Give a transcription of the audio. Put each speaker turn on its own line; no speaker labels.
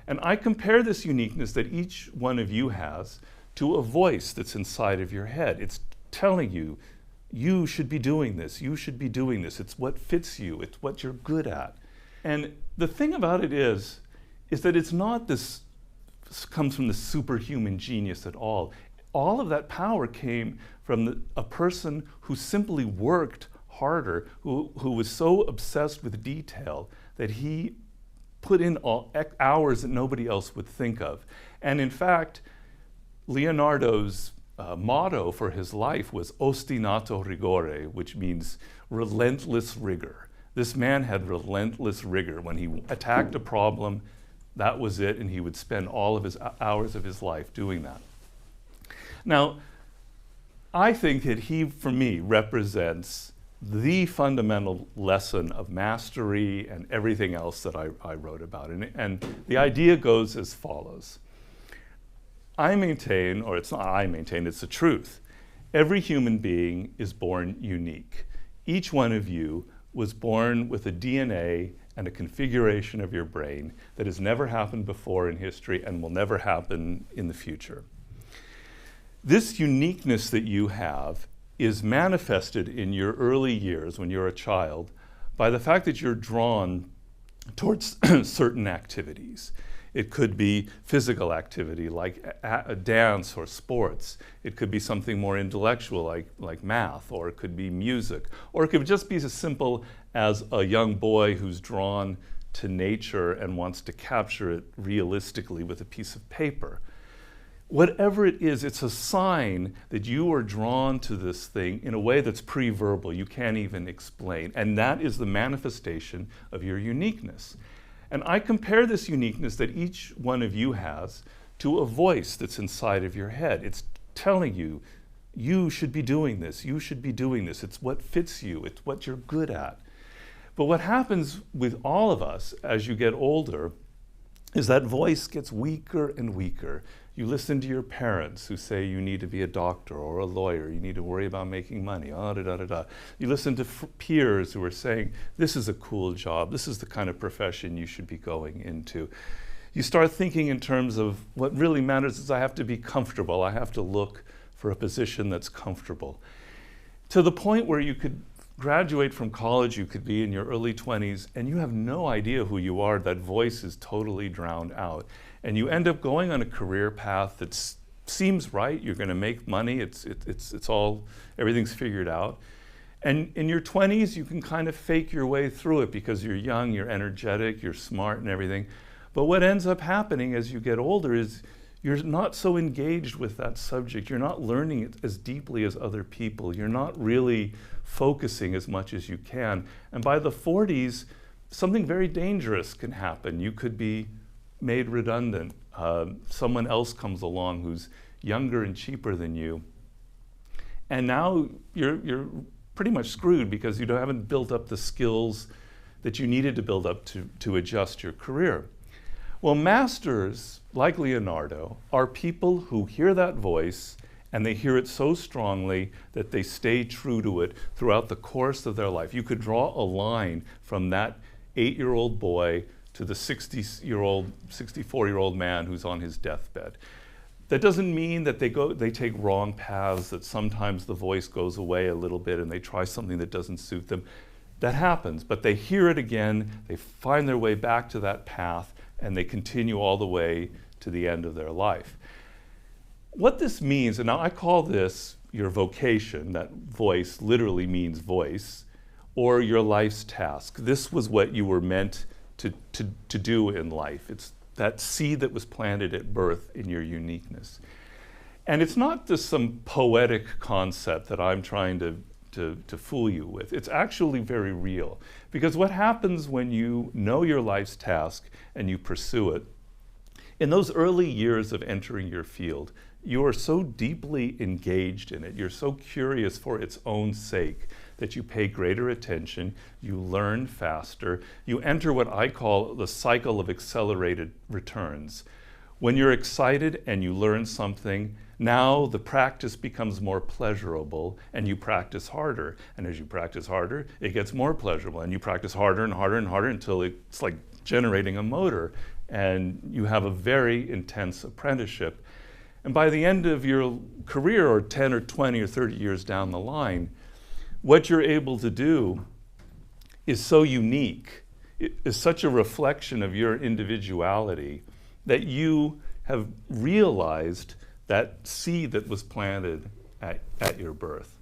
And I compare this uniqueness that each one of you has to a voice that's inside of your head. It's telling you, you should be doing this, you should be doing this. It's what fits you, it's what you're good at. And the thing about it is that it's not this, comes from the superhuman genius at all. All of that power came from a person who simply worked harder, who was so obsessed with detail that he put in hours that nobody else would think of. And in fact, Leonardo's motto for his life was ostinato rigore, which means relentless rigor. This man had relentless rigor. When he attacked a problem, that was it, and he would spend all of his hours of his life doing that. Now, I think that he, for me, represents the fundamental lesson of mastery and everything else that I wrote about. And the idea goes as follows. I maintain, or it's not I maintain, it's the truth. Every human being is born unique. Each one of you was born with a DNA and a configuration of your brain that has never happened before in history and will never happen in the future. This uniqueness that you have is manifested in your early years when you're a child by the fact that you're drawn towards certain activities. It could be physical activity like a dance or sports. It could be something more intellectual like math, or it could be music, or it could just be as simple as a young boy who's drawn to nature and wants to capture it realistically with a piece of paper. Whatever it is, it's a sign that you are drawn to this thing in a way that's pre-verbal, you can't even explain. And that is the manifestation of your uniqueness. And I compare this uniqueness that each one of you has to a voice that's inside of your head. It's telling you, you should be doing this, you should be doing this. It's what fits you, it's what you're good at. But what happens with all of us as you get older is that voice gets weaker and weaker. You listen to your parents who say you need to be a doctor or a lawyer, you need to worry about making money, You listen to peers who are saying, this is a cool job, this is the kind of profession you should be going into. You start thinking in terms of what really matters is I have to be comfortable, I have to look for a position that's comfortable. To the point where you could graduate from college, you could be in your early 20s, and you have no idea who you are. That voice is totally drowned out. And you end up going on a career path that seems right. You're going to make money. It's all, everything's figured out. And in your 20s, you can kind of fake your way through it because you're young, you're energetic, you're smart and everything. But what ends up happening as you get older is you're not so engaged with that subject. You're not learning it as deeply as other people. You're not really focusing as much as you can. And by the 40s, something very dangerous can happen. You could be made redundant. Someone else comes along who's younger and cheaper than you. And now you're pretty much screwed because you haven't built up the skills that you needed to build up to adjust your career. Well, masters, like Leonardo, are people who hear that voice and they hear it so strongly that they stay true to it throughout the course of their life. You could draw a line from that 8-year-old boy to the 60-year-old, 64-year-old man who's on his deathbed. That doesn't mean that they take wrong paths, that sometimes the voice goes away a little bit and they try something that doesn't suit them. That happens, but they hear it again, they find their way back to that path, and they continue all the way to the end of their life. What this means, and now I call this your vocation, that voice literally means voice, or your life's task. This was what you were meant to do in life. It's that seed that was planted at birth in your uniqueness. And it's not just some poetic concept that I'm trying to fool you with. It's actually very real. Because what happens when you know your life's task and you pursue it, in those early years of entering your field, you are so deeply engaged in it, you're so curious for its own sake that you pay greater attention, you learn faster, you enter what I call the cycle of accelerated returns. When you're excited and you learn something, now the practice becomes more pleasurable and you practice harder. And as you practice harder, it gets more pleasurable and you practice harder and harder and harder until it's like generating a motor. and you have a very intense apprenticeship. And by the end of your career, or 10 or 20 or 30 years down the line, what you're able to do is so unique. It is such a reflection of your individuality that you have realized that seed that was planted at your birth.